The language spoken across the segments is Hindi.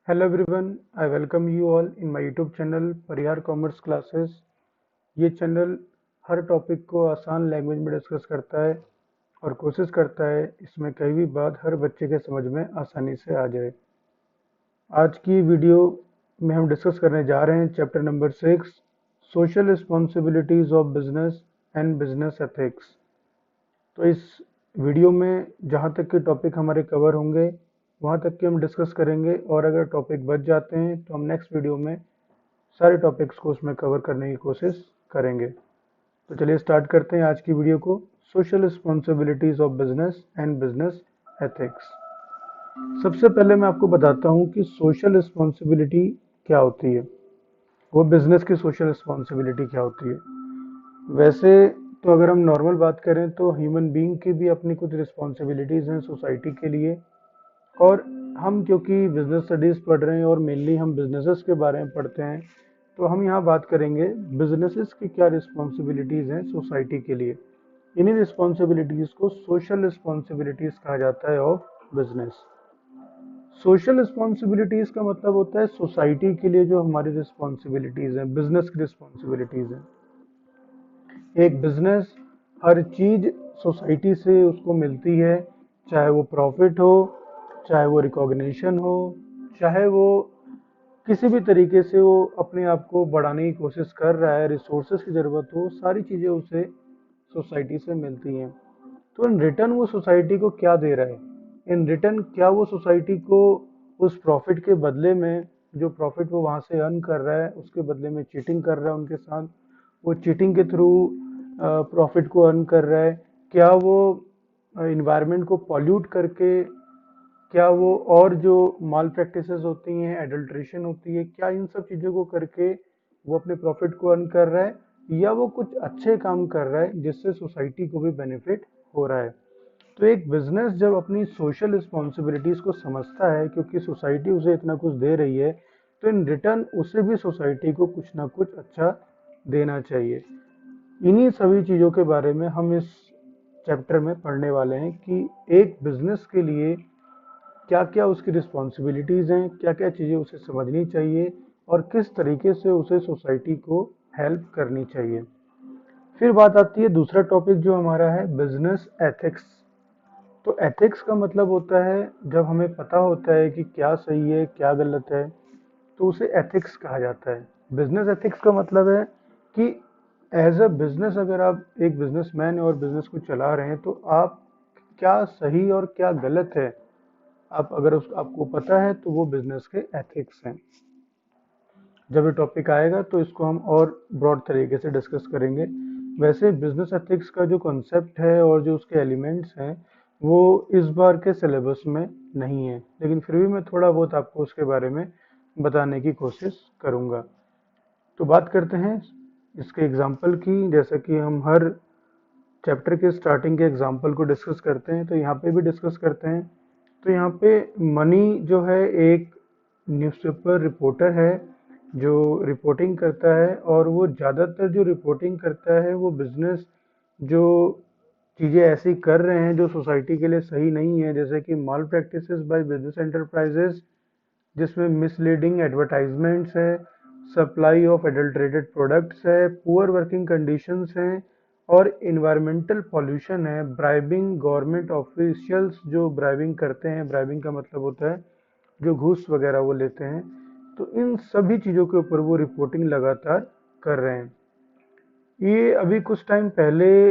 Hello everyone, I welcome you all in my YouTube channel Parihar commerce classes. ये चैनल हर टॉपिक को आसान लैंग्वेज में डिस्कस करता है और कोशिश करता है इसमें कई भी बात हर बच्चे के समझ में आसानी से आ जाए। आज की वीडियो में हम डिस्कस करने जा रहे हैं chapter number 6 social responsibilities of business and business ethics. तो इस वीडियो में जहाँ तक के टॉपिक हमारे कवर होंगे वहाँ तक के हम डिस्कस करेंगे, और अगर टॉपिक बच जाते हैं तो हम नेक्स्ट वीडियो में सारे टॉपिक्स को उसमें कवर करने की कोशिश करेंगे। तो चलिए स्टार्ट करते हैं आज की वीडियो को। Social responsibilities of business and business ethics. सबसे पहले मैं आपको बताता हूँ कि सोशल रिस्पॉन्सिबिलिटी क्या होती है, वो बिजनेस की सोशल रिस्पॉन्सिबिलिटी क्या होती है। वैसे तो अगर हम नॉर्मल बात करें तो ह्यूमन बीइंग की भी अपनी कुछ रिस्पॉन्सिबिलिटीज़ हैं सोसाइटी के लिए, और हम क्योंकि बिजनेस स्टडीज़ पढ़ रहे हैं और मेनली हम बिजनेसेस के बारे में पढ़ते हैं, तो हम यहाँ बात करेंगे बिजनेसेस की क्या रिस्पॉन्सिबिलिटीज़ हैं सोसाइटी के लिए। इन्हीं रिस्पॉन्सिबिलिटीज़ को सोशल रिस्पॉन्सिबिलिटीज़ कहा जाता है ऑफ बिजनेस। सोशल रिस्पॉन्सिबिलिटीज़ का मतलब होता है सोसाइटी के लिए जो हमारी रिस्पॉन्सिबिलिटीज़ हैं, बिजनेस की रिस्पॉन्सिबिलिटीज़ हैं। एक बिजनेस हर चीज सोसाइटी से उसको मिलती है, चाहे वो प्रॉफिट हो, चाहे वो रिकॉग्निशन हो, चाहे वो किसी भी तरीके से वो अपने आप को बढ़ाने की कोशिश कर रहा है, रिसोर्सेज की ज़रूरत हो, सारी चीज़ें उसे सोसाइटी से मिलती हैं। तो इन रिटर्न वो सोसाइटी को क्या दे रहा है, इन रिटर्न क्या वो सोसाइटी को उस प्रॉफिट के बदले में, जो प्रॉफिट वो वहाँ से अर्न कर रहा है उसके बदले में चीटिंग कर रहा है उनके साथ, वो चीटिंग के थ्रू प्रॉफिट को अर्न कर रहा है, क्या वो इन्वायरमेंट को पॉल्यूट करके, क्या वो और जो माल प्रैक्टिसेस होती हैं, एडल्ट्रेशन होती है, क्या इन सब चीज़ों को करके वो अपने प्रॉफिट को अर्न कर रहा है, या वो कुछ अच्छे काम कर रहा है जिससे सोसाइटी को भी बेनिफिट हो रहा है। तो एक बिजनेस जब अपनी सोशल रिस्पॉन्सिबिलिटीज़ को समझता है, क्योंकि सोसाइटी उसे इतना कुछ दे रही है, तो इन रिटर्न उसे भी सोसाइटी को कुछ ना कुछ अच्छा देना चाहिए। इन्हीं सभी चीज़ों के बारे में हम इस चैप्टर में पढ़ने वाले हैं कि एक बिजनेस के लिए क्या क्या उसकी रिस्पॉन्सिबिलिटीज़ हैं, क्या क्या चीज़ें उसे समझनी चाहिए और किस तरीके से उसे सोसाइटी को हेल्प करनी चाहिए। फिर बात आती है दूसरा टॉपिक जो हमारा है बिजनेस एथिक्स। तो एथिक्स का मतलब होता है जब हमें पता होता है कि क्या सही है क्या गलत है, तो उसे एथिक्स कहा जाता है। बिजनेस एथिक्स का मतलब है कि एज अ बिजनेस अगर आप एक बिजनेसमैन और बिजनेस को चला रहे हैं तो आप क्या सही और क्या गलत है, आप अगर उस आपको पता है तो वो बिजनेस के एथिक्स हैं। जब ये टॉपिक आएगा तो इसको हम और ब्रॉड तरीके से डिस्कस करेंगे। वैसे बिजनेस एथिक्स का जो कॉन्सेप्ट है और जो उसके एलिमेंट्स हैं वो इस बार के सिलेबस में नहीं है, लेकिन फिर भी मैं थोड़ा बहुत आपको उसके बारे में बताने की कोशिश करूँगा। तो बात करते हैं इसके एग्जाम्पल की। जैसा कि हम हर चैप्टर के स्टार्टिंग के एग्जाम्पल को डिस्कस करते हैं, तो यहाँ पे भी डिस्कस करते हैं। तो यहाँ पे मनी जो है एक न्यूज़पेपर रिपोर्टर है जो रिपोर्टिंग करता है, और वो ज़्यादातर जो रिपोर्टिंग करता है वो बिजनेस जो चीज़ें ऐसी कर रहे हैं जो सोसाइटी के लिए सही नहीं है, जैसे कि माल प्रैक्टिसेस बाय बिजनेस एंटरप्राइजेस, जिसमें मिसलीडिंग एडवर्टाइजमेंट्स है, सप्लाई ऑफ एडल्ट्रेटेड प्रोडक्ट्स है, पुअर वर्किंग कंडीशंस हैं, और इन्वायरमेंटल पॉल्यूशन है, ब्राइबिंग गवर्नमेंट ऑफिशियल्स जो ब्राइबिंग करते हैं, ब्राइबिंग का मतलब होता है जो घूस वगैरह वो लेते हैं। तो इन सभी चीज़ों के ऊपर वो रिपोर्टिंग लगातार कर रहे हैं। ये अभी कुछ टाइम पहले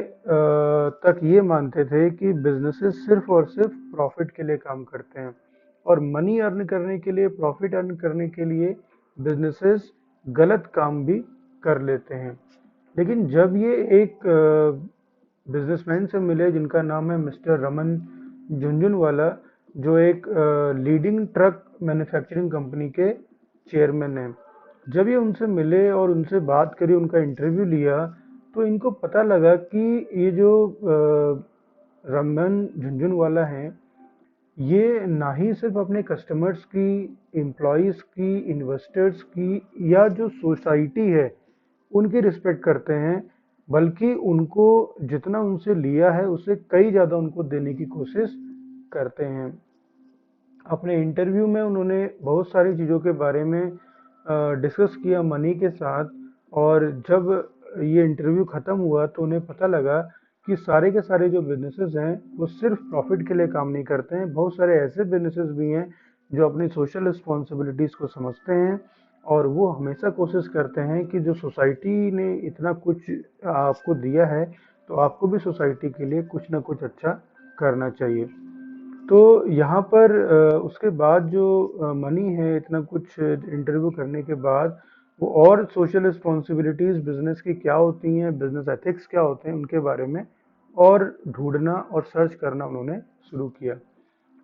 तक ये मानते थे कि बिजनेसेस सिर्फ और सिर्फ प्रॉफिट के लिए काम करते हैं, और मनी अर्न करने के लिए, प्रॉफिट अर्न करने के लिए बिजनेसेस गलत काम भी कर लेते हैं। लेकिन जब ये एक बिजनेसमैन से मिले जिनका नाम है मिस्टर रमन झुंझुनवाला, जो एक लीडिंग ट्रक मैन्युफैक्चरिंग कंपनी के चेयरमैन हैं, जब ये उनसे मिले और उनसे बात करी, उनका इंटरव्यू लिया, तो इनको पता लगा कि ये जो रमन झुंझुनवाला हैं, ये ना ही सिर्फ अपने कस्टमर्स की, एम्प्लॉयज़ की, इन्वेस्टर्स की, या जो सोसाइटी है उनकी रिस्पेक्ट करते हैं, बल्कि उनको जितना उनसे लिया है उससे कई ज़्यादा उनको देने की कोशिश करते हैं। अपने इंटरव्यू में उन्होंने बहुत सारी चीज़ों के बारे में डिस्कस किया मनी के साथ। और जब ये इंटरव्यू ख़त्म हुआ तो उन्हें पता लगा कि सारे के सारे जो बिजनेसेस हैं वो सिर्फ प्रॉफिट के लिए काम नहीं करते हैं। बहुत सारे ऐसे बिजनेसेस भी हैं जो अपनी सोशल रिस्पॉन्सिबिलिटीज़ को समझते हैं और वो हमेशा कोशिश करते हैं कि जो सोसाइटी ने इतना कुछ आपको दिया है तो आपको भी सोसाइटी के लिए कुछ ना कुछ अच्छा करना चाहिए। तो यहाँ पर उसके बाद जो मनी है इतना कुछ इंटरव्यू करने के बाद वो और सोशल रिस्पॉन्सिबिलिटीज़ बिजनेस की क्या होती हैं, बिजनेस एथिक्स क्या होते हैं, उनके बारे में और ढूंढना और सर्च करना उन्होंने शुरू किया।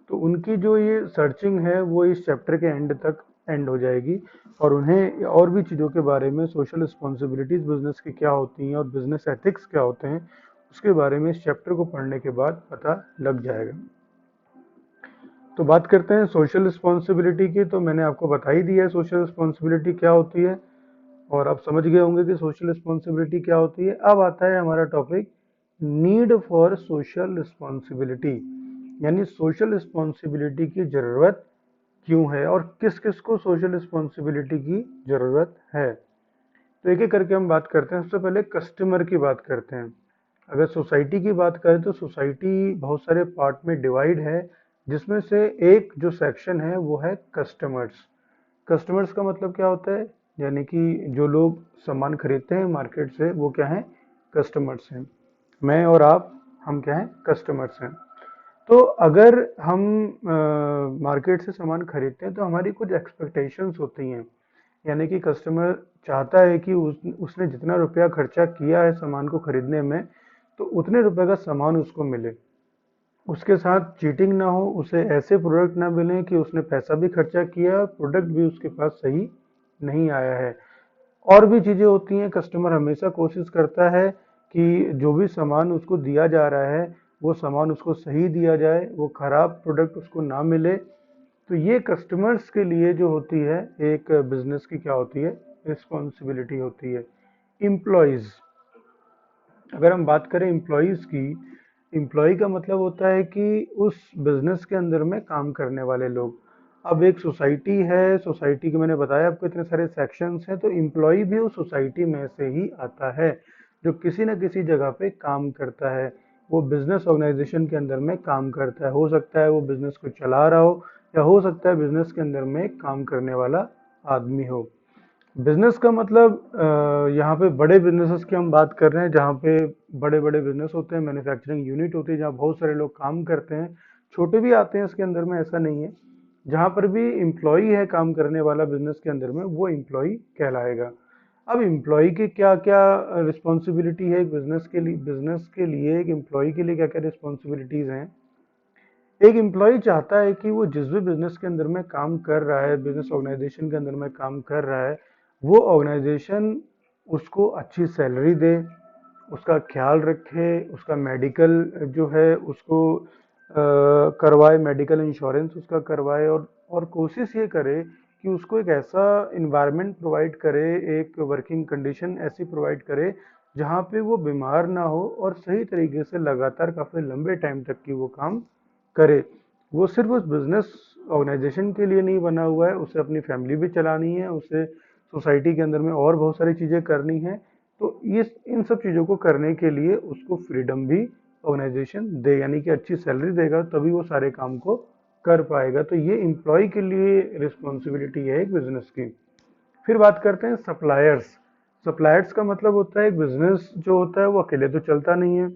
तो उनकी जो ये सर्चिंग है वो इस चैप्टर के एंड तक एंड हो जाएगी और उन्हें और भी चीज़ों के बारे में सोशल रिस्पॉन्सिबिलिटीज़ बिजनेस की क्या होती हैं और बिजनेस एथिक्स क्या होते हैं उसके बारे में इस चैप्टर को पढ़ने के बाद पता लग जाएगा। तो बात करते हैं सोशल रिस्पॉन्सिबिलिटी की। तो मैंने आपको बता ही दिया है सोशल रिस्पॉन्सिबिलिटी क्या होती है और आप समझ गए होंगे कि सोशल रिस्पॉन्सिबिलिटी क्या होती है। अब आता है हमारा topic need for social responsibility, यानी सोशल रिस्पॉन्सिबिलिटी की ज़रूरत क्यों है और किस किस को सोशल रिस्पॉन्सिबिलिटी की ज़रूरत है। तो एक एक करके हम बात करते हैं। सबसे पहले कस्टमर की बात करते हैं। अगर सोसाइटी की बात करें तो सोसाइटी बहुत सारे पार्ट में डिवाइड है, जिसमें से एक जो सेक्शन है वो है कस्टमर्स। कस्टमर्स का मतलब क्या होता है, यानी कि जो लोग सामान खरीदते हैं मार्केट से वो क्या है, कस्टमर्स हैं। मैं और आप, हम क्या हैं, कस्टमर्स हैं। तो अगर हम मार्केट से सामान खरीदते हैं तो हमारी कुछ एक्सपेक्टेशंस होती हैं, यानी कि कस्टमर चाहता है कि उसने जितना रुपया खर्चा किया है सामान को खरीदने में तो उतने रुपए का सामान उसको मिले, उसके साथ चीटिंग ना हो, उसे ऐसे प्रोडक्ट ना मिले कि उसने पैसा भी खर्चा किया प्रोडक्ट भी उसके पास सही नहीं आया है। और भी चीज़ें होती हैं, कस्टमर हमेशा कोशिश करता है कि जो भी सामान उसको दिया जा रहा है वो सामान उसको सही दिया जाए, वो ख़राब प्रोडक्ट उसको ना मिले। तो ये कस्टमर्स के लिए जो होती है एक बिजनेस की क्या होती है, रिस्पॉन्सिबिलिटी होती है। एम्प्लॉयज़, अगर हम बात करें एम्प्लॉयज़ की, एम्प्लॉय का मतलब होता है कि उस बिजनेस के अंदर में काम करने वाले लोग। अब एक सोसाइटी है, सोसाइटी के मैंने बताया आपको इतने सारे सेक्शंस हैं, तो एम्प्लॉय भी उस सोसाइटी में से ही आता है जो किसी न किसी जगह पे काम करता है। वो बिजनेस ऑर्गेनाइजेशन के अंदर में काम करता है, हो सकता है वो बिजनेस को चला रहा हो या हो सकता है बिजनेस के अंदर में काम करने वाला आदमी हो। बिजनेस का मतलब यहाँ पे बड़े बिजनेसेस की हम बात कर रहे हैं, जहाँ पे बड़े बड़े बिजनेस होते हैं, मैन्युफैक्चरिंग यूनिट होती है जहाँ बहुत सारे लोग काम करते हैं। छोटे भी आते हैं इसके अंदर में, ऐसा नहीं है। जहाँ पर भी एम्प्लॉय है काम करने वाला बिजनेस के अंदर में, वो एम्प्लॉय कहलाएगा। अब एम्प्लॉय की क्या क्या रिस्पॉन्सिबिलिटी है एक बिजनेस के लिए, एक एम्प्लॉय के लिए क्या क्या रिस्पॉन्सिबिलिटीज हैं। एक एम्प्लॉय चाहता है कि वो जिस भी बिजनेस के अंदर में काम कर रहा है, बिजनेस ऑर्गेनाइजेशन के अंदर में काम कर रहा है, वो ऑर्गेनाइजेशन उसको अच्छी सैलरी दे, उसका ख्याल रखे, उसका मेडिकल जो है उसको करवाए, मेडिकल इंश्योरेंस उसका करवाए और कोशिश ये करे कि उसको एक ऐसा इन्वायरमेंट प्रोवाइड करे, एक वर्किंग कंडीशन ऐसी प्रोवाइड करे जहाँ पे वो बीमार ना हो और सही तरीके से लगातार काफ़ी लंबे टाइम तक की वो काम करे। वो सिर्फ उस बिजनेस ऑर्गेनाइजेशन के लिए नहीं बना हुआ है, उसे अपनी फैमिली भी चलानी है, उसे सोसाइटी के अंदर में और बहुत सारी चीज़ें करनी है। तो ये इन सब चीज़ों को करने के लिए उसको फ्रीडम भी ऑर्गेनाइजेशन दे, यानी कि अच्छी सैलरी देगा तभी वो सारे काम को कर पाएगा। तो ये एम्प्लॉय के लिए रिस्पॉन्सिबिलिटी है एक बिजनेस की। फिर बात करते हैं सप्लायर्स। सप्लायर्स का मतलब होता है एक बिजनेस जो होता है वो अकेले तो चलता नहीं है,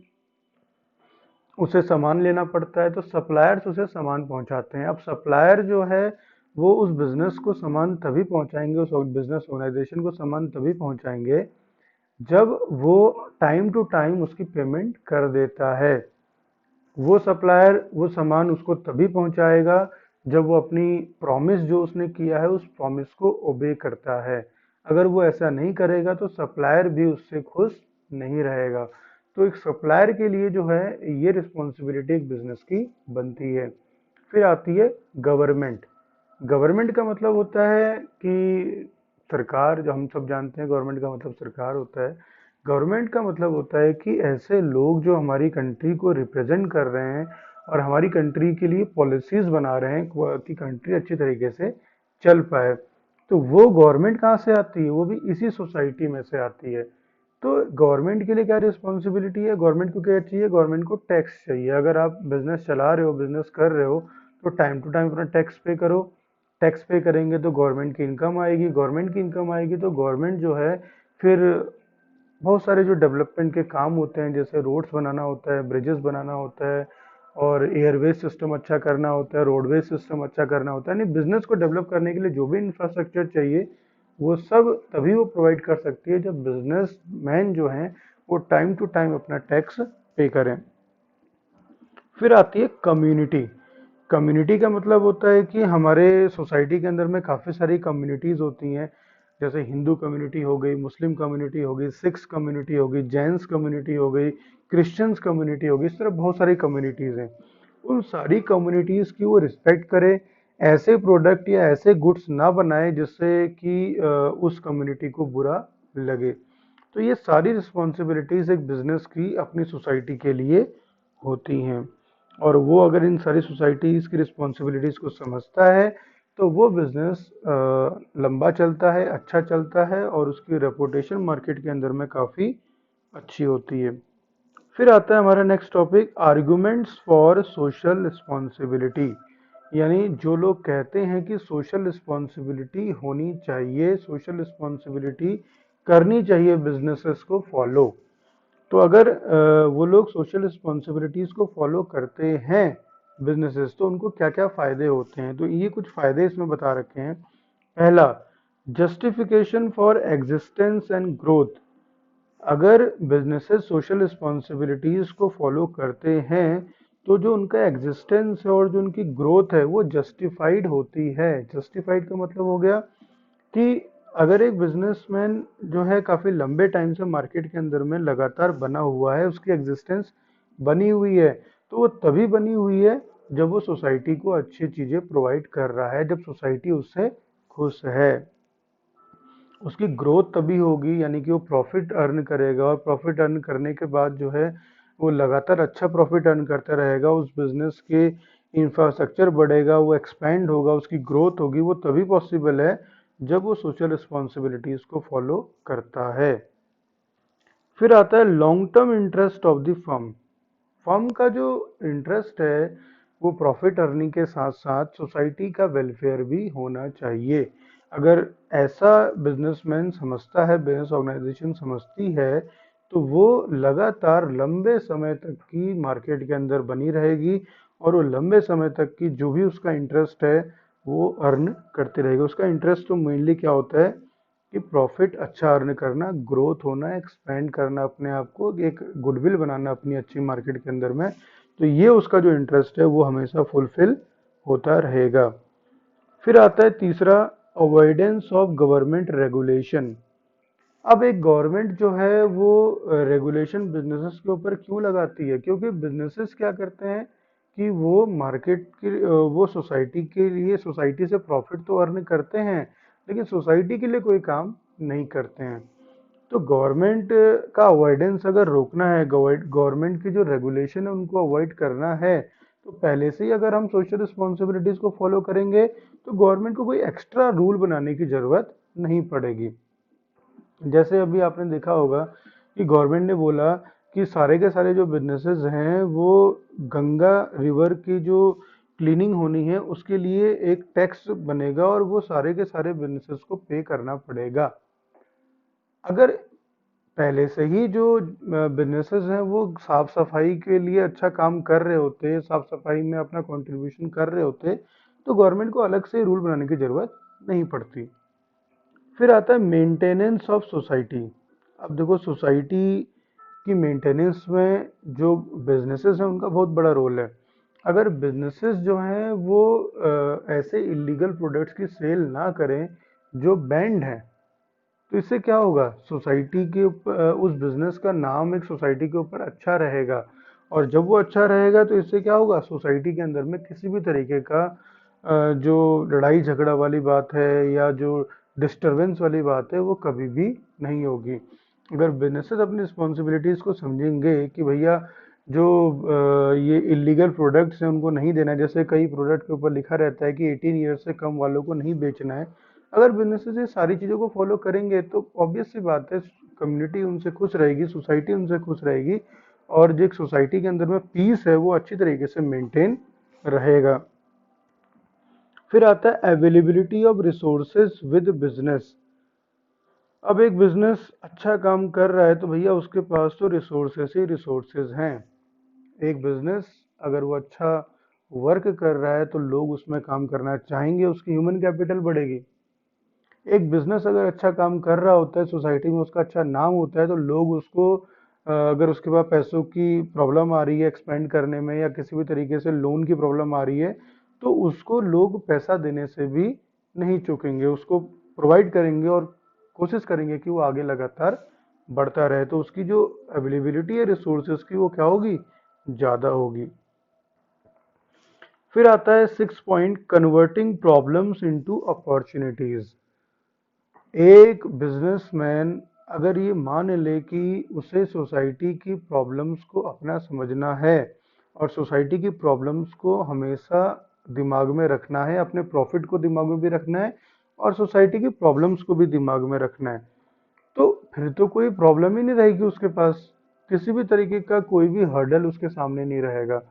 उसे सामान लेना पड़ता है, तो सप्लायर्स उसे सामान पहुंचाते हैं। अब सप्लायर जो है वो उस बिजनेस को सामान तभी पहुंचाएंगे, उस बिजनेस ऑर्गेनाइजेशन को सामान तभी पहुंचाएंगे जब वो टाइम टू टाइम उसकी पेमेंट कर देता है। वो सप्लायर वो सामान उसको तभी पहुंचाएगा जब वो अपनी प्रॉमिस जो उसने किया है उस प्रॉमिस को ओबे करता है। अगर वो ऐसा नहीं करेगा तो सप्लायर भी उससे खुश नहीं रहेगा। तो एक सप्लायर के लिए जो है ये रिस्पॉन्सिबिलिटी एक बिजनेस की बनती है। फिर आती है गवर्नमेंट। गवर्नमेंट का मतलब होता है कि सरकार, जो हम सब जानते हैं गवर्नमेंट का मतलब सरकार होता है। गवर्नमेंट का मतलब होता है कि ऐसे लोग जो हमारी कंट्री को रिप्रेजेंट कर रहे हैं और हमारी कंट्री के लिए पॉलिसीज बना रहे हैं कि कंट्री अच्छी तरीके से चल पाए। तो वो गवर्नमेंट कहाँ से आती है? वो भी इसी सोसाइटी में से आती है। तो गवर्नमेंट के लिए क्या रिस्पॉन्सिबिलिटी है? गवर्नमेंट को क्या चाहिए? गवर्नमेंट को टैक्स चाहिए। अगर आप बिजनेस चला रहे हो, बिजनेस कर रहे हो, तो टाइम टू टाइम अपना टैक्स पे करो। टैक्स पे करेंगे तो गवर्नमेंट की इनकम आएगी, गवर्नमेंट की इनकम आएगी तो गवर्नमेंट जो है फिर बहुत सारे जो डेवलपमेंट के काम होते हैं, जैसे रोड्स बनाना होता है, ब्रिजेस बनाना होता है, और एयरवेज सिस्टम अच्छा करना होता है, रोडवेज सिस्टम अच्छा करना होता है। यानी बिजनेस को डेवलप करने के लिए जो भी इंफ्रास्ट्रक्चर चाहिए, वो सब तभी वो प्रोवाइड कर सकती है जब बिजनेस मैन जो हैं वो टाइम टू टाइम अपना टैक्स पे करें। फिर आती है कम्युनिटी। कम्युनिटी का मतलब होता है कि हमारे सोसाइटी के अंदर में काफ़ी सारी कम्युनिटीज़ होती हैं। जैसे हिंदू कम्युनिटी हो गई, मुस्लिम कम्युनिटी हो गई, सिख्स कम्युनिटी हो गई, जैन्स कम्युनिटी हो गई, क्रिश्चियंस कम्युनिटी हो गई। इस तरह बहुत सारी कम्युनिटीज़ हैं। उन सारी कम्युनिटीज़ की वो रिस्पेक्ट करे, ऐसे प्रोडक्ट या ऐसे गुड्स ना बनाए जिससे कि उस कम्युनिटी को बुरा लगे। तो ये सारी रिस्पॉन्सिबिलिटीज़ एक बिजनेस की अपनी सोसाइटी के लिए होती हैं। और वो अगर इन सारी सोसाइटीज़ की रिस्पॉन्सिबिलिटीज़ को समझता है तो वो बिजनेस लंबा चलता है, अच्छा चलता है, और उसकी रेपुटेशन मार्केट के अंदर में काफ़ी अच्छी होती है। फिर आता है हमारा next topic, arguments for social responsibility. यानी जो लोग कहते हैं कि सोशल रिस्पॉन्सिबिलिटी होनी चाहिए, सोशल रिस्पॉन्सिबिलिटी करनी चाहिए बिजनेसेस को फॉलो। तो अगर वो लोग सोशल रिस्पॉन्सिबिलिटीज को फॉलो करते हैं बिजनेसेस, तो उनको क्या क्या फायदे होते हैं? तो ये कुछ फायदे इसमें बता रखे हैं। पहला, justification for existence and growth. अगर बिजनेसेस सोशल रिस्पॉन्सिबिलिटीज को फॉलो करते हैं तो जो उनका एग्जिस्टेंस है और जो उनकी ग्रोथ है वो जस्टिफाइड होती है। जस्टिफाइड का मतलब हो गया कि अगर एक बिजनेसमैन जो है काफ़ी लंबे टाइम से मार्केट के अंदर में लगातार बना हुआ है, उसकी एग्जिस्टेंस बनी हुई है, तो वो तभी बनी हुई है जब वो सोसाइटी को अच्छी चीज़ें प्रोवाइड कर रहा है, जब सोसाइटी उससे खुश है। उसकी ग्रोथ तभी होगी, यानी कि वो प्रॉफिट अर्न करेगा, और प्रॉफिट अर्न करने के बाद जो है वो लगातार अच्छा प्रॉफिट अर्न करता रहेगा, उस बिजनेस के इंफ्रास्ट्रक्चर बढ़ेगा, वो एक्सपेंड होगा, उसकी ग्रोथ होगी। वो तभी पॉसिबल है जब वो सोशल रिस्पॉन्सिबिलिटीज को फॉलो करता है। फिर आता है long term interest of the firm. Firm का जो इंटरेस्ट है वो प्रॉफिट अर्निंग के साथ साथ सोसाइटी का वेलफेयर भी होना चाहिए। अगर ऐसा बिजनेसमैन समझता है, बिजनेस ऑर्गेनाइजेशन समझती है, तो वो लगातार लंबे समय तक की मार्केट के अंदर बनी रहेगी, और वो लंबे समय तक की जो भी उसका इंटरेस्ट है वो अर्न करते रहेगा। उसका इंटरेस्ट तो मेनली क्या होता है कि प्रॉफिट अच्छा अर्न करना, ग्रोथ होना, एक्सपेंड करना अपने आप को, एक गुडविल बनाना अपनी अच्छी मार्केट के अंदर में। तो ये उसका जो इंटरेस्ट है वो हमेशा फुलफिल होता रहेगा। फिर आता है तीसरा, अवॉइडेंस ऑफ गवर्नमेंट रेगुलेशन। अब एक गवर्नमेंट जो है वो रेगुलेशन बिजनेसेस के ऊपर क्यों लगाती है? क्योंकि बिजनेसेस क्या करते हैं कि वो मार्केट की वो सोसाइटी के लिए, सोसाइटी से प्रॉफिट तो अर्न करते हैं, लेकिन सोसाइटी के लिए कोई काम नहीं करते हैं। तो गवर्नमेंट का अवॉइडेंस अगर रोकना है, गवर्नमेंट की जो रेगुलेशन है उनको अवॉइड करना है, तो पहले से ही अगर हम सोशल रिस्पॉन्सिबिलिटीज को फॉलो करेंगे तो गवर्नमेंट को कोई एक्स्ट्रा रूल बनाने की जरूरत नहीं पड़ेगी। जैसे अभी आपने देखा होगा कि गवर्नमेंट ने बोला कि सारे के सारे जो बिजनेसेस हैं वो गंगा रिवर की जो क्लीनिंग होनी है उसके लिए एक टैक्स बनेगा, और वो सारे के सारे बिजनेसेस को पे करना पड़ेगा। अगर पहले से ही जो बिजनेसेस हैं वो साफ सफाई के लिए अच्छा काम कर रहे होते, साफ सफाई में अपना कंट्रीब्यूशन कर रहे होते, तो गवर्नमेंट को अलग से रूल बनाने की जरूरत नहीं पड़ती। फिर आता है मेंटेनेंस ऑफ सोसाइटी। अब देखो, सोसाइटी की मेंटेनेंस में जो बिजनेसेस हैं उनका बहुत बड़ा रोल है। अगर बिजनेसेस जो हैं वो ऐसे इलीगल प्रोडक्ट्स की सेल ना करें जो बैंड हैं, तो इससे क्या होगा? सोसाइटी के ऊपर उस बिजनेस का नाम एक सोसाइटी के ऊपर अच्छा रहेगा, और जब वो अच्छा रहेगा तो इससे क्या होगा? सोसाइटी के अंदर में किसी भी तरीके का जो लड़ाई झगड़ा वाली बात है या जो डिस्टरबेंस वाली बात है वो कभी भी नहीं होगी। अगर बिजनेसेस अपनी रिस्पॉन्सिबिलिटीज़ को समझेंगे कि भैया जो ये इलीगल प्रोडक्ट्स हैं उनको नहीं देना है। जैसे कई प्रोडक्ट के ऊपर लिखा रहता है कि 18 ईयर से कम वालों को नहीं बेचना है। अगर बिजनेसेस ये सारी चीज़ों को फॉलो करेंगे तो ऑब्वियस सी बात है, कम्युनिटी उनसे खुश रहेगी, सोसाइटी उनसे खुश रहेगी, और जो एक सोसाइटी के अंदर में पीस है वो अच्छी तरीके से मेंटेन रहेगा। फिर आता है availability of resources with business. अब एक बिजनेस अच्छा काम कर रहा है तो भैया उसके पास तो रिसोर्सेज ही रिसोर्सेज हैं। एक बिजनेस अगर वो अच्छा वर्क कर रहा है तो लोग उसमें काम करना चाहेंगे, उसकी ह्यूमन कैपिटल बढ़ेगी। एक बिजनेस अगर अच्छा काम कर रहा होता है, सोसाइटी में उसका अच्छा नाम होता है, तो लोग उसको अगर उसके पास पैसों की प्रॉब्लम आ रही है एक्सपेंड करने में, या किसी भी तरीके से लोन की प्रॉब्लम आ रही है, तो उसको लोग पैसा देने से भी नहीं चूकेंगे, उसको प्रोवाइड करेंगे और कोशिश करेंगे कि वो आगे लगातार बढ़ता रहे। तो उसकी जो अवेलेबिलिटी है रिसोर्सेज की वो क्या होगी, ज़्यादा होगी। फिर आता है 6 point, converting problems into opportunities. एक बिजनेसमैन अगर ये मान ले कि उसे सोसाइटी की प्रॉब्लम्स को अपना समझना है और सोसाइटी की प्रॉब्लम्स को हमेशा दिमाग में रखना है, अपने प्रॉफिट को दिमाग में भी रखना है और सोसाइटी की प्रॉब्लम्स को भी दिमाग में रखना है, तो फिर तो कोई प्रॉब्लम ही नहीं रहेगी उसके पास। किसी भी तरीके का कोई भी हर्डल उसके सामने नहीं रहेगा।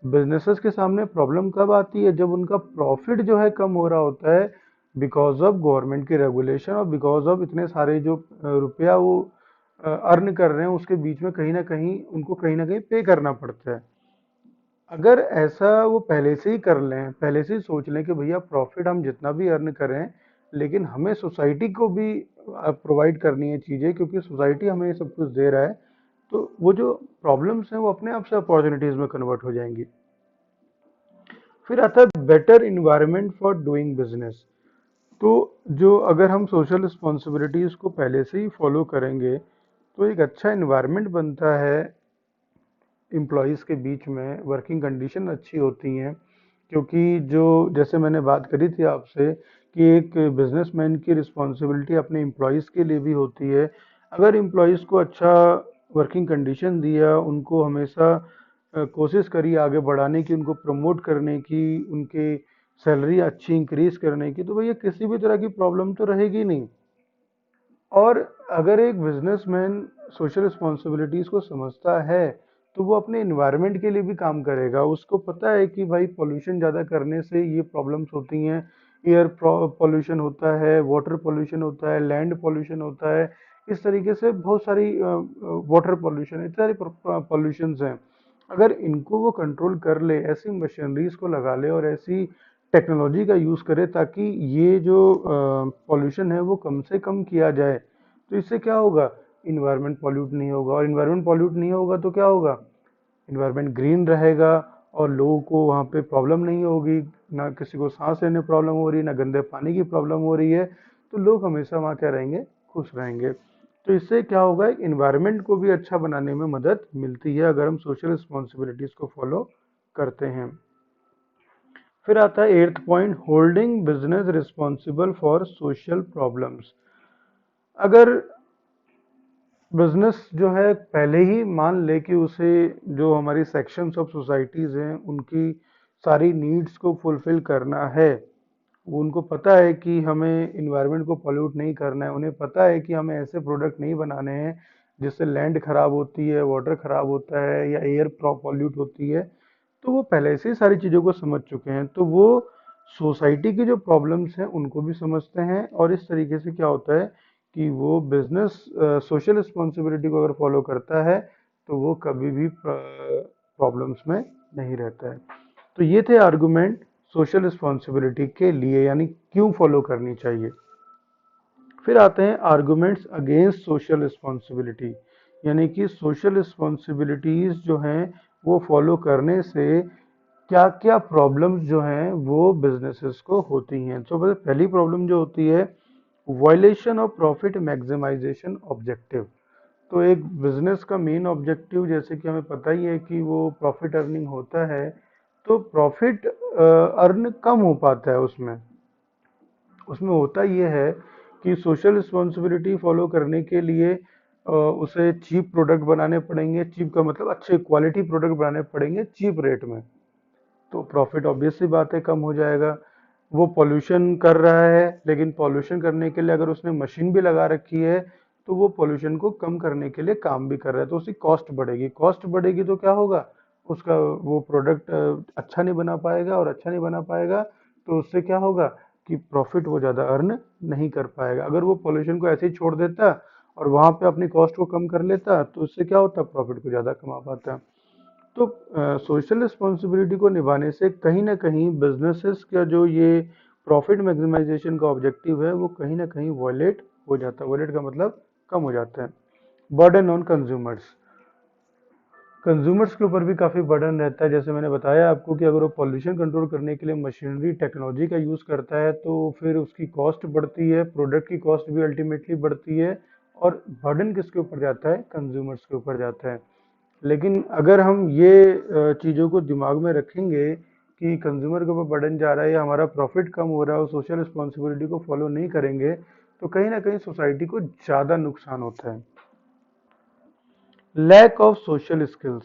बिजनेसेस के सामने प्रॉब्लम कब आती है, जब उनका प्रॉफिट जो है कम हो रहा होता है, बिकॉज ऑफ गवर्नमेंट की रेगुलेशन और बिकॉज ऑफ इतने सारे जो रुपया वो अर्न कर रहे हैं, उसके बीच में कहीं ना कहीं पे करना पड़ता है। अगर ऐसा वो पहले से ही कर लें, पहले से ही सोच लें कि भैया प्रॉफिट हम जितना भी अर्न करें, लेकिन हमें सोसाइटी को भी प्रोवाइड करनी है चीज़ें, क्योंकि सोसाइटी हमें ये सब कुछ दे रहा है, तो वो जो प्रॉब्लम्स हैं वो अपने आप से अपॉर्चुनिटीज़ में कन्वर्ट हो जाएंगी। फिर आता है better environment for doing business. तो जो अगर हम सोशल रिस्पॉन्सिबिलिटीज़ को पहले से ही फॉलो करेंगे तो एक अच्छा इन्वायरमेंट बनता है एम्प्लॉयज़ के बीच में, वर्किंग कंडीशन अच्छी होती हैं। क्योंकि जो जैसे मैंने बात करी थी आपसे कि एक बिजनेसमैन की रिस्पॉन्सिबिलिटी अपने एम्प्लॉयज़ के लिए भी होती है। अगर एम्प्लॉयज़ को अच्छा वर्किंग कंडीशन दिया, उनको हमेशा कोशिश करी आगे बढ़ाने की, उनको प्रमोट करने की, उनके सैलरी अच्छी इंक्रीज करने की, तो भैया किसी भी तरह की प्रॉब्लम तो रहेगी नहीं। और अगर एक बिजनेसमैन सोशल रिस्पॉन्सिबिलिटीज को समझता है तो वो अपने इन्वायरमेंट के लिए भी काम करेगा। उसको पता है कि भाई पोल्यूशन ज़्यादा करने से ये प्रॉब्लम्स होती हैं, एयर पोल्यूशन होता है, वाटर पोल्यूशन होता है, लैंड पोल्यूशन होता है, इस तरीके से बहुत सारी वाटर पोल्यूशन, इतने सारे पोल्यूशंस हैं। अगर इनको वो कंट्रोल कर ले, ऐसी मशीनरीज को लगा ले और ऐसी टेक्नोलॉजी का यूज़ करे ताकि ये जो पॉल्यूशन है वो कम से कम किया जाए, तो इससे क्या होगा, इन्वायरमेंट पॉल्यूट नहीं होगा, और इन्वायरमेंट पॉल्यूट नहीं होगा तो क्या होगा, इन्वायरमेंट ग्रीन रहेगा और लोगों को वहाँ पे प्रॉब्लम नहीं होगी, ना किसी को सांस लेने प्रॉब्लम हो रही है, ना गंदे पानी की प्रॉब्लम हो रही है, तो लोग हमेशा वहाँ क्या रहेंगे, खुश रहेंगे। तो इससे क्या होगा, इन्वायरमेंट को भी अच्छा बनाने में मदद मिलती है अगर हम सोशल रिस्पॉन्सिबिलिटीज़ को फॉलो करते हैं। फिर आता है 8th point, holding business responsible for social problems. अगर बिजनेस जो है पहले ही मान ले कि उसे जो हमारी सेक्शंस ऑफ सोसाइटीज़ हैं उनकी सारी नीड्स को फुलफिल करना है, वो उनको पता है कि हमें इन्वायरमेंट को पॉल्यूट नहीं करना है, उन्हें पता है कि हमें ऐसे प्रोडक्ट नहीं बनाने हैं जिससे लैंड खराब होती है, वाटर खराब होता है या एयर पॉल्यूट होती है, तो वो पहले से ही सारी चीज़ों को समझ चुके हैं। तो वो सोसाइटी की जो प्रॉब्लम्स हैं उनको भी समझते हैं, और इस तरीके से क्या होता है कि वो बिजनेस सोशल रिस्पॉन्सिबिलिटी को अगर फॉलो करता है तो वो कभी भी प्रॉब्लम्स में नहीं रहता है। तो ये थे आर्गुमेंट सोशल रिस्पॉन्सिबिलिटी के लिए, यानी क्यों फॉलो करनी चाहिए। फिर आते हैं आर्गुमेंट्स अगेंस्ट सोशल रिस्पॉन्सिबिलिटी, यानी कि सोशल रिस्पॉन्सिबिलिटीज़ जो हैं वो फॉलो करने से क्या क्या प्रॉब्लम्स जो हैं वो बिजनेसेस को होती हैं। तो पहली प्रॉब्लम जो होती है, violation of profit maximisation objective. तो एक बिजनेस का मेन ऑब्जेक्टिव, जैसे कि हमें पता ही है कि वो प्रॉफिट अर्निंग होता है, तो प्रॉफिट अर्न कम हो पाता है उसमें। उसमें होता ये है कि सोशल रिस्पॉन्सिबिलिटी फॉलो करने के लिए उसे चीप प्रोडक्ट बनाने पड़ेंगे। चीप का मतलब अच्छे क्वालिटी प्रोडक्ट बनाने पड़ेंगे चीप रेट में, तो प्रॉफिट ऑब्वियस सी बात है कम हो जाएगा। वो पॉल्यूशन कर रहा है, लेकिन पॉल्यूशन करने के लिए अगर उसने मशीन भी लगा रखी है तो वो पॉल्यूशन को कम करने के लिए काम भी कर रहा है, तो उसकी कॉस्ट बढ़ेगी। कॉस्ट बढ़ेगी तो क्या होगा, उसका वो प्रोडक्ट अच्छा नहीं बना पाएगा, और अच्छा नहीं बना पाएगा तो उससे क्या होगा कि प्रॉफिट वो ज़्यादा अर्न नहीं कर पाएगा। अगर वो पॉल्यूशन को ऐसे ही छोड़ देता और वहाँ पे अपनी कॉस्ट को कम कर लेता तो उससे क्या होता, प्रॉफिट को ज़्यादा कमा पाता। तो सोशल रिस्पॉन्सिबिलिटी को निभाने से कहीं ना कहीं बिजनेसेस का जो ये प्रॉफिट मैक्सिमाइजेशन का ऑब्जेक्टिव है वो कहीं ना कहीं वॉयलेट हो जाता है। वॉयलेट का मतलब कम हो जाता है। बर्डन ऑन कंज्यूमर्स, कंज्यूमर्स के ऊपर भी काफ़ी बर्डन रहता है। जैसे मैंने बताया आपको कि अगर वो पॉल्यूशन कंट्रोल करने के लिए मशीनरी टेक्नोलॉजी का यूज़ करता है तो फिर उसकी कॉस्ट बढ़ती है, प्रोडक्ट की कॉस्ट भी अल्टीमेटली बढ़ती है, और बर्डन किसके ऊपर जाता है, कंज्यूमर्स के ऊपर जाता है। लेकिन अगर हम ये चीज़ों को दिमाग में रखेंगे कि कंज्यूमर के ऊपर बर्डन जा रहा है या हमारा प्रॉफिट कम हो रहा है और सोशल रिस्पॉन्सिबिलिटी को फॉलो नहीं करेंगे, तो कहीं ना कहीं सोसाइटी को ज़्यादा नुकसान होता है। लैक ऑफ सोशल स्किल्स,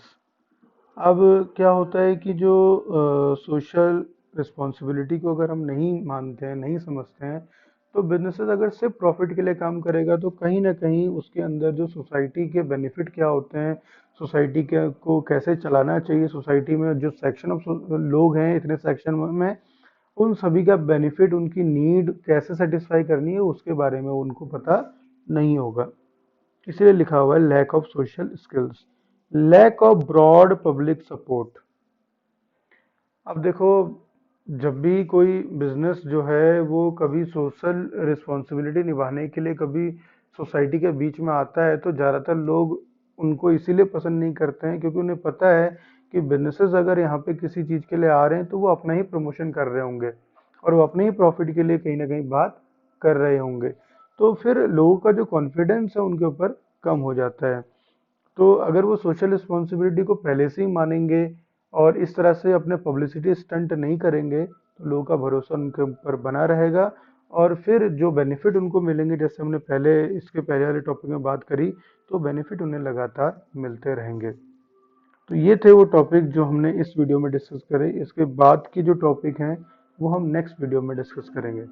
अब क्या होता है कि जो सोशल रिस्पॉन्सिबिलिटी को अगर हम नहीं मानते हैं, नहीं समझते हैं, तो बिजनेसेस अगर सिर्फ प्रॉफिट के लिए काम करेगा तो कहीं ना कहीं उसके अंदर जो सोसाइटी के बेनिफिट क्या होते हैं, सोसाइटी के को कैसे चलाना चाहिए, सोसाइटी में जो सेक्शन ऑफ लोग हैं, इतने सेक्शन में उन सभी का बेनिफिट, उनकी नीड कैसे सेटिस्फाई करनी है उसके बारे में उनको पता नहीं होगा। इसलिए लिखा हुआ है lack of social skills. Lack of broad public support, अब देखो, जब भी कोई बिजनेस जो है वो कभी सोशल रिस्पॉन्सिबिलिटी निभाने के लिए कभी सोसाइटी के बीच में आता है तो ज़्यादातर लोग उनको इसीलिए पसंद नहीं करते हैं क्योंकि उन्हें पता है कि बिजनेसेस अगर यहाँ पे किसी चीज़ के लिए आ रहे हैं तो वो अपना ही प्रमोशन कर रहे होंगे और वो अपने ही प्रॉफिट के लिए कहीं ना कहीं बात कर रहे होंगे। तो फिर लोगों का जो कॉन्फिडेंस है उनके ऊपर कम हो जाता है। तो अगर वो सोशल रिस्पॉन्सिबिलिटी को पहले से ही मानेंगे और इस तरह से अपने पब्लिसिटी स्टंट नहीं करेंगे तो लोगों का भरोसा उनके ऊपर बना रहेगा, और फिर जो बेनिफिट उनको मिलेंगे, जैसे हमने पहले इसके पहले वाले टॉपिक में बात करी, तो बेनिफिट उन्हें लगातार मिलते रहेंगे। तो ये थे वो टॉपिक जो हमने इस वीडियो में डिस्कस करे। इसके बाद की जो टॉपिक हैं वो हम नेक्स्ट वीडियो में डिस्कस करेंगे।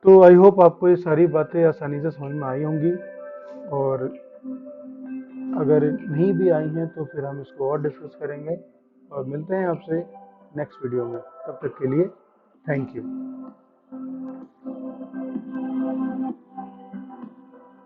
तो आई होप आपको ये सारी बातें आसानी से समझ में आई होंगी, और अगर नहीं भी आई हैं तो फिर हम इसको और डिस्कस करेंगे, और मिलते हैं आपसे नेक्स्ट वीडियो में। तब तक के लिए थैंक यू।